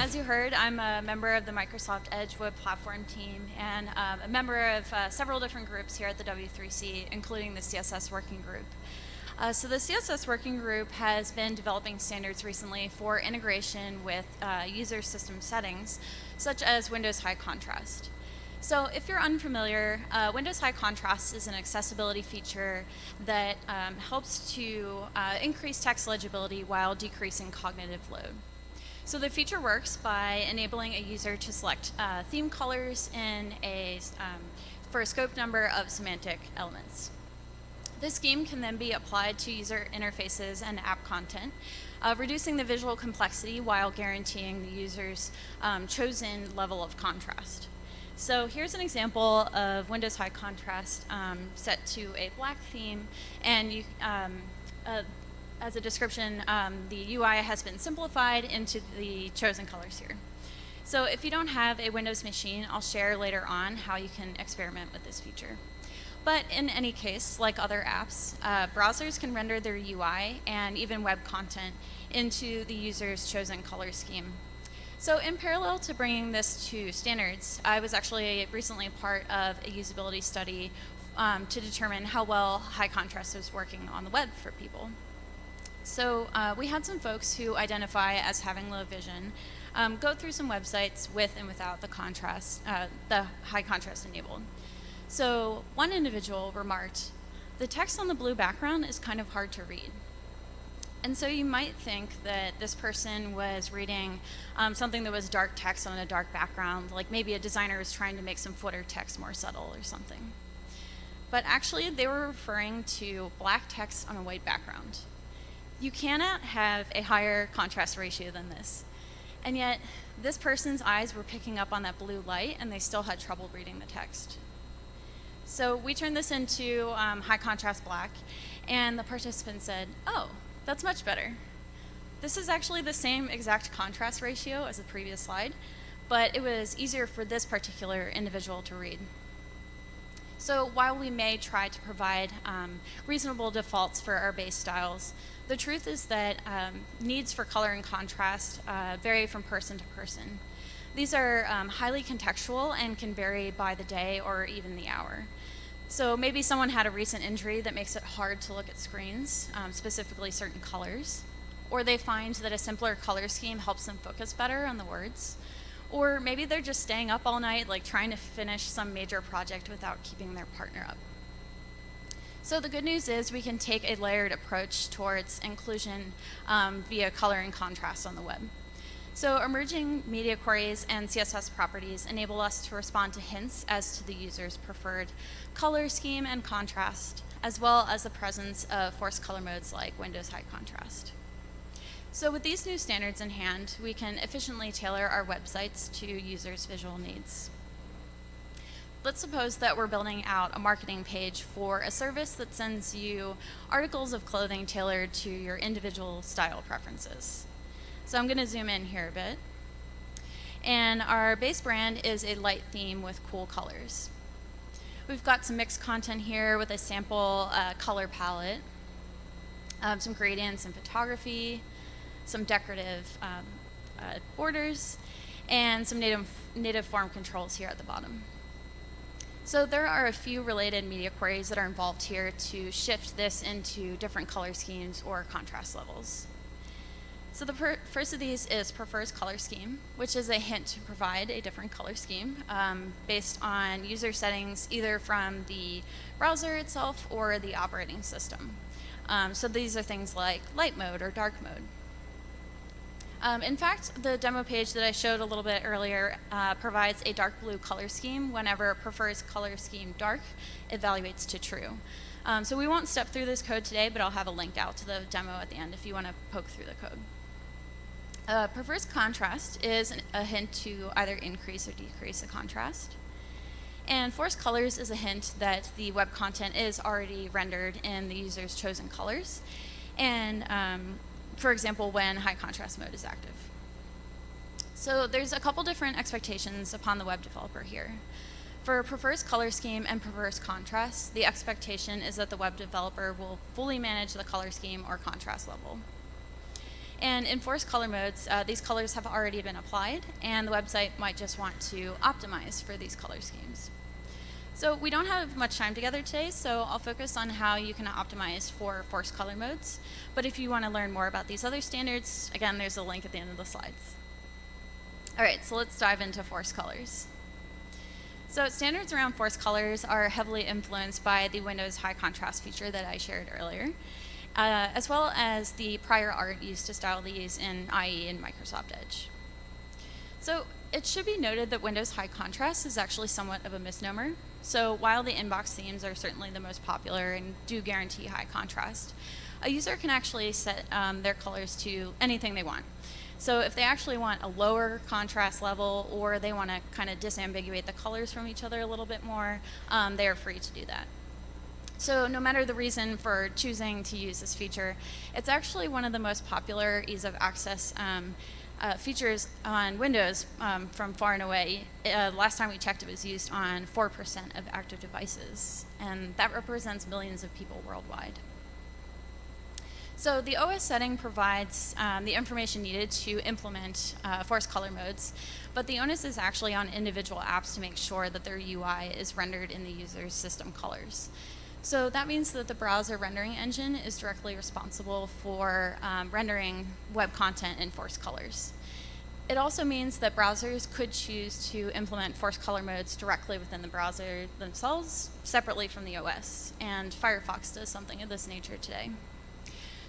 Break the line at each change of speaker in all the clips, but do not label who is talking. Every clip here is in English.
As you heard, I'm a member of the Microsoft Edge Web Platform team and a member of several different groups here at the W3C, including the CSS Working Group. So the CSS Working Group has been developing standards recently for integration with user system settings, such as Windows High Contrast. So if you're unfamiliar, Windows High Contrast is an accessibility feature that helps to increase text legibility while decreasing cognitive load. So the feature works by enabling a user to select theme colors for a scope number of semantic elements. This scheme can then be applied to user interfaces and app content, reducing the visual complexity while guaranteeing the user's chosen level of contrast. So here's an example of Windows High Contrast set to a black theme, and as a description, the UI has been simplified into the chosen colors here. So if you don't have a Windows machine, I'll share later on how you can experiment with this feature. But in any case, like other apps, browsers can render their UI and even web content into the user's chosen color scheme. So in parallel to bringing this to standards, I was actually recently part of a usability study to determine how well high contrast was working on the web for people. So we had some folks who identify as having low vision go through some websites with and without the high contrast enabled. So one individual remarked, "The text on the blue background is kind of hard to read." And so you might think that this person was reading something that was dark text on a dark background, like maybe a designer was trying to make some footer text more subtle or something. But actually, they were referring to black text on a white background. You cannot have a higher contrast ratio than this. And yet, this person's eyes were picking up on that blue light, and they still had trouble reading the text. So we turned this into high contrast black, and the participant said, "Oh, that's much better. This is actually the same exact contrast ratio as the previous slide, but it was easier for this particular individual to read." So while we may try to provide reasonable defaults for our base styles, the truth is that needs for color and contrast vary from person to person. These are highly contextual and can vary by the day or even the hour. So maybe someone had a recent injury that makes it hard to look at screens, specifically certain colors, or they find that a simpler color scheme helps them focus better on the words, or maybe they're just staying up all night, like trying to finish some major project without keeping their partner up. So the good news is we can take a layered approach towards inclusion via color and contrast on the web. So emerging media queries and CSS properties enable us to respond to hints as to the user's preferred color scheme and contrast, as well as the presence of forced color modes like Windows High Contrast. So with these new standards in hand, we can efficiently tailor our websites to users' visual needs. Let's suppose that we're building out a marketing page for a service that sends you articles of clothing tailored to your individual style preferences. So I'm going to zoom in here a bit. And our base brand is a light theme with cool colors. We've got some mixed content here with a sample color palette, some gradients and photography, some decorative borders, and some native form controls here at the bottom. So there are a few related media queries that are involved here to shift this into different color schemes or contrast levels. So the first of these is prefers color scheme, which is a hint to provide a different color scheme based on user settings either from the browser itself or the operating system. So these are things like light mode or dark mode. In fact, the demo page that I showed a little bit earlier provides a dark blue color scheme whenever prefers color scheme dark evaluates to true. So we won't step through this code today, but I'll have a link out to the demo at the end if you want to poke through the code. Prefers contrast is a hint to either increase or decrease the contrast. And forced colors is a hint that the web content is already rendered in the user's chosen colors. And for example, when high contrast mode is active. So there's a couple different expectations upon the web developer here. For prefers color scheme and prefers contrast, the expectation is that the web developer will fully manage the color scheme or contrast level. And in force color modes, these colors have already been applied, and the website might just want to optimize for these color schemes. So we don't have much time together today, so I'll focus on how you can optimize for force color modes. But if you want to learn more about these other standards, again, there's a link at the end of the slides. All right, so let's dive into force colors. So standards around force colors are heavily influenced by the Windows high contrast feature that I shared earlier, as well as the prior art used to style these in IE and Microsoft Edge. So it should be noted that Windows high contrast is actually somewhat of a misnomer. So while the inbox themes are certainly the most popular and do guarantee high contrast, a user can actually set their colors to anything they want. So if they actually want a lower contrast level, or they want to kind of disambiguate the colors from each other a little bit more, they are free to do that. So no matter the reason for choosing to use this feature, it's actually one of the most popular ease of access features on Windows from far and away. Last time we checked, it was used on 4% of active devices, and that represents millions of people worldwide. So the OS setting provides the information needed to implement force color modes, but the onus is actually on individual apps to make sure that their UI is rendered in the user's system colors. So that means that the browser rendering engine is directly responsible for rendering web content in force colors. It also means that browsers could choose to implement force color modes directly within the browser themselves, separately from the OS, and Firefox does something of this nature today.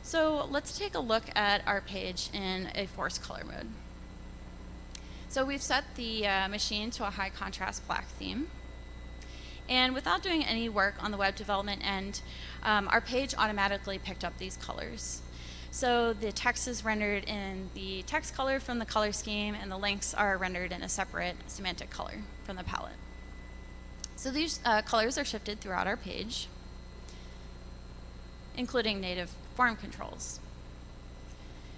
So let's take a look at our page in a force color mode. So we've set the machine to a high contrast black theme. And without doing any work on the web development end, our page automatically picked up these colors. So the text is rendered in the text color from the color scheme, and the links are rendered in a separate semantic color from the palette. So these colors are shifted throughout our page, including native form controls.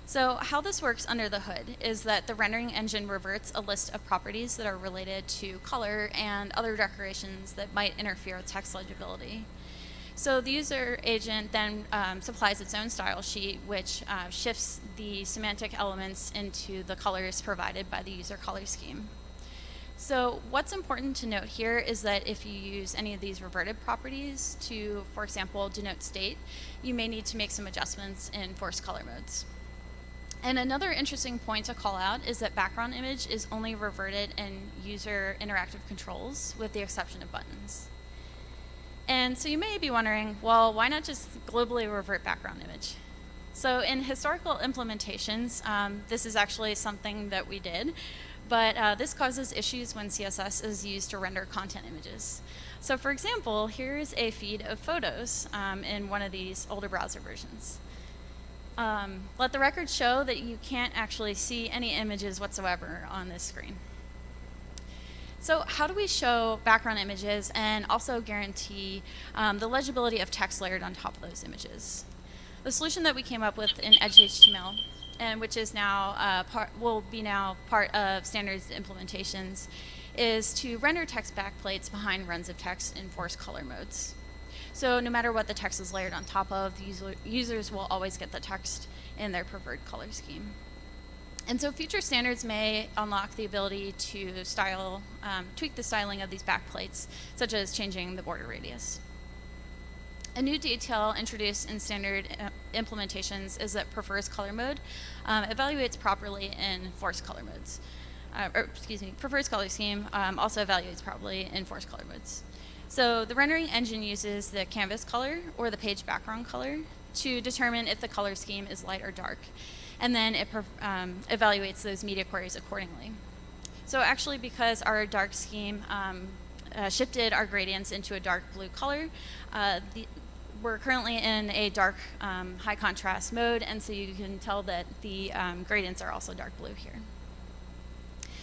So how this works under the hood is that the rendering engine reverts a list of properties that are related to color and other decorations that might interfere with text legibility. So the user agent then supplies its own style sheet, which shifts the semantic elements into the colors provided by the user color scheme. So what's important to note here is that if you use any of these reverted properties to, for example, denote state, you may need to make some adjustments in force color modes. And another interesting point to call out is that background image is only reverted in user interactive controls, with the exception of buttons. And so you may be wondering, well, why not just globally revert background image? So in historical implementations, this is actually something that we did, but this causes issues when CSS is used to render content images. So for example, here's a feed of photos in one of these older browser versions. Let the record show that you can't actually see any images whatsoever on this screen. So how do we show background images and also guarantee the legibility of text layered on top of those images? The solution that we came up with in Edge HTML, and which is now will be now part of standards implementations, is to render text backplates behind runs of text in force color modes. So no matter what the text is layered on top of, the users will always get the text in their preferred color scheme. And so future standards may unlock the ability to style, tweak the styling of these backplates, such as changing the border radius. A new detail introduced in standard implementations is that prefers color mode evaluates properly in force color modes. Prefers color scheme also evaluates properly in force color modes. So the rendering engine uses the canvas color or the page background color to determine if the color scheme is light or dark. And then it evaluates those media queries accordingly. So actually, because our dark scheme shifted our gradients into a dark blue color, we're currently in a dark high contrast mode, and so you can tell that the gradients are also dark blue here.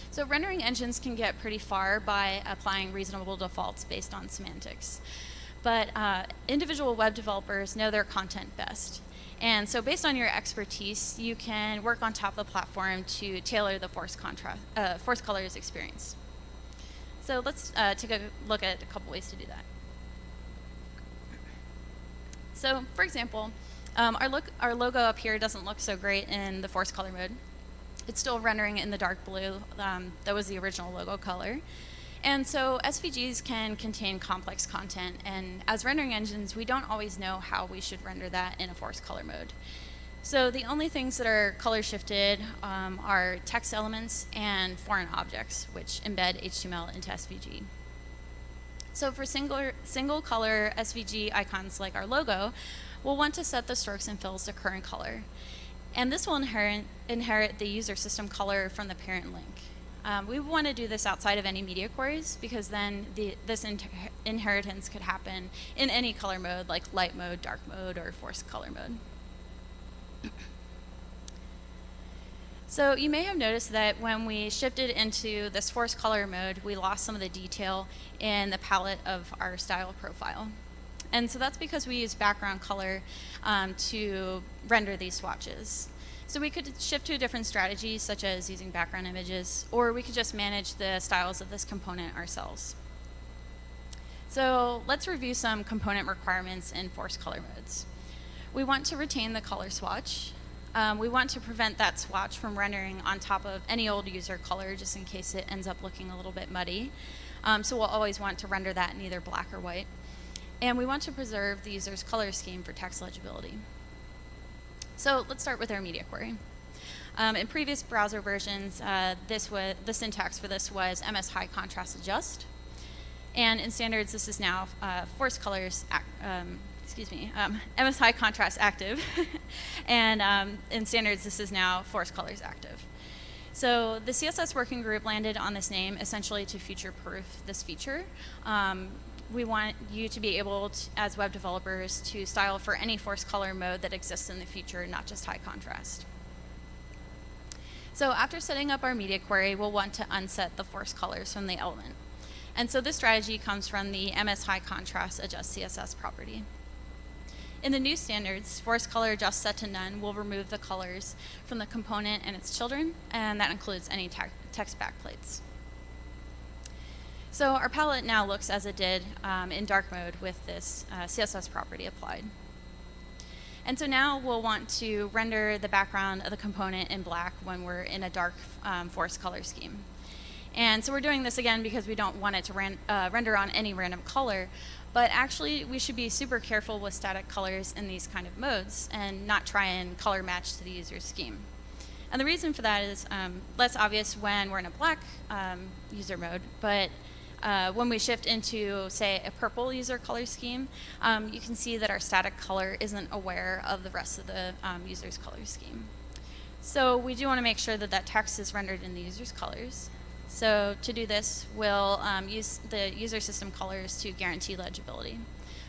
So rendering engines can get pretty far by applying reasonable defaults based on semantics. But individual web developers know their content best. And so based on your expertise, you can work on top of the platform to tailor the force colors experience. So let's take a look at a couple ways to do that. So for example, Our logo up here doesn't look so great in the force color mode. It's still rendering in the dark blue. That was the original logo color. And so SVGs can contain complex content, and as rendering engines, we don't always know how we should render that in a force color mode. So the only things that are color shifted are text elements and foreign objects, which embed HTML into SVG. So for single color SVG icons like our logo, we'll want to set the strokes and fills to current color. And this will inherit the user system color from the parent link. We want to do this outside of any media queries, because then this inheritance could happen in any color mode, like light mode, dark mode, or force color mode. So you may have noticed that when we shifted into this force color mode, we lost some of the detail in the palette of our style profile. And so that's because we use background color to render these swatches. So we could shift to a different strategy, such as using background images, or we could just manage the styles of this component ourselves. So let's review some component requirements in force color modes. We want to retain the color swatch. We want to prevent that swatch from rendering on top of any old user color, just in case it ends up looking a little bit muddy. So we'll always want to render that in either black or white. And we want to preserve the user's color scheme for text legibility. So let's start with our media query. In previous browser versions, the syntax for this was MS high contrast adjust. And in standards, this is now force colors, MS high contrast active. And in standards, this is now force colors active. So the CSS working group landed on this name essentially to future-proof this feature. We want you to be able to, as web developers, to style for any force color mode that exists in the future, not just high contrast. So after setting up our media query, we'll want to unset the force colors from the element. And so this strategy comes from the MS high contrast adjust CSS property. In the new standards, force color adjust set to none will remove the colors from the component and its children, and that includes any text backplates. So our palette now looks as it did in dark mode with this CSS property applied. And so now we'll want to render the background of the component in black when we're in a dark force color scheme. And so we're doing this again because we don't want it to render on any random color, but actually we should be super careful with static colors in these kind of modes and not try and color match to the user's scheme. And the reason for that is less obvious when we're in a black user mode, but when we shift into, say, a purple user color scheme, you can see that our static color isn't aware of the rest of the user's color scheme. So we do want to make sure that that text is rendered in the user's colors. So to do this, we'll use the user system colors to guarantee legibility.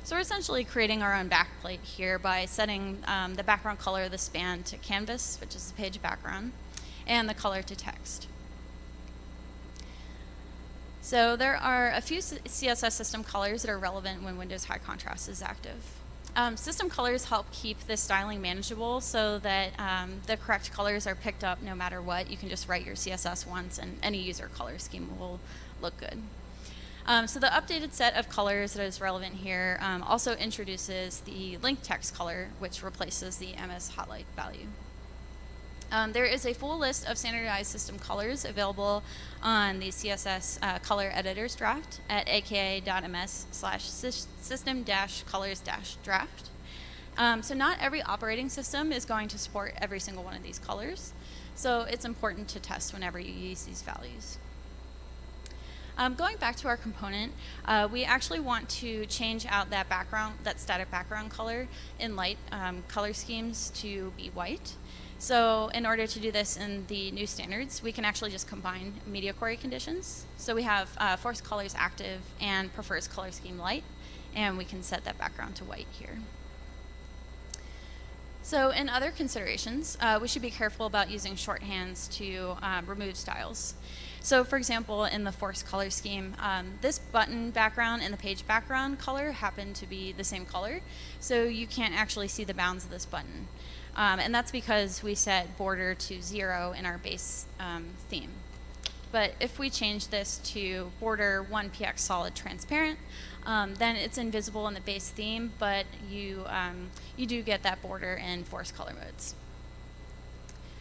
So we're essentially creating our own backplate here by setting the background color of the span to canvas, which is the page background, and the color to text. So there are a few CSS system colors that are relevant when Windows High Contrast is active. System colors help keep this styling manageable so that the correct colors are picked up no matter what. You can just write your CSS once and any user color scheme will look good. So the updated set of colors that is relevant here also introduces the link text color, which replaces the MS hotlight value. There is a full list of standardized system colors available on the CSS color editors draft at aka.ms/system-colors-draft. So not every operating system is going to support every single one of these colors, so it's important to test whenever you use these values. Going back to our component, we actually want to change out that static background color in light color schemes to be white. So in order to do this in the new standards, we can actually just combine media query conditions. So we have force colors active and prefers color scheme light, and we can set that background to white here. So in other considerations, we should be careful about using shorthands to remove styles. So for example, in the force color scheme, this button background and the page background color happen to be the same color, so you can't actually see the bounds of this button. And that's because we set border to 0 in our base theme. but if we change this to border 1px solid transparent, then it's invisible in the base theme, but you do get that border in force color modes.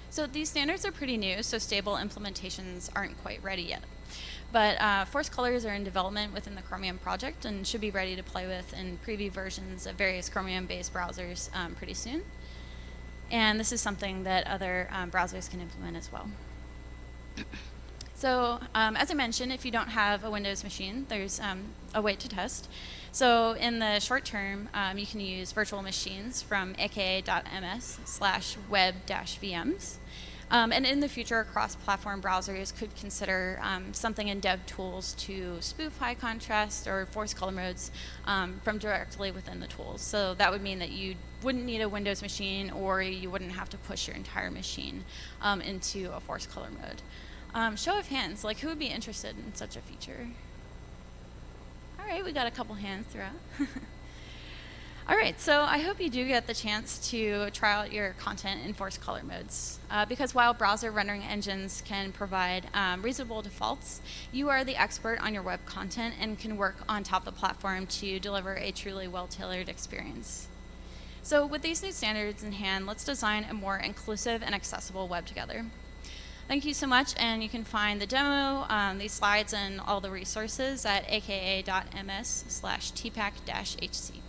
So these standards are pretty new, so stable implementations aren't quite ready yet. But force colors are in development within the Chromium project and should be ready to play with in preview versions of various Chromium-based browsers pretty soon. And this is something that other browsers can implement as well. So as I mentioned, if you don't have a Windows machine, there's a way to test. So in the short term, you can use virtual machines from aka.ms/web-vms. And in the future, cross-platform browsers could consider something in DevTools to spoof high contrast or force color modes from directly within the tools. So that would mean that you wouldn't need a Windows machine, or you wouldn't have to push your entire machine into a force color mode. Show of hands, like who would be interested in such a feature? All right, we got a couple hands throughout. All right, so I hope you do get the chance to try out your content in force color modes. Because while browser rendering engines can provide reasonable defaults, you are the expert on your web content and can work on top of the platform to deliver a truly well-tailored experience. So with these new standards in hand, let's design a more inclusive and accessible web together. Thank you so much, and you can find the demo, these slides, and all the resources at aka.ms/tpac-hc.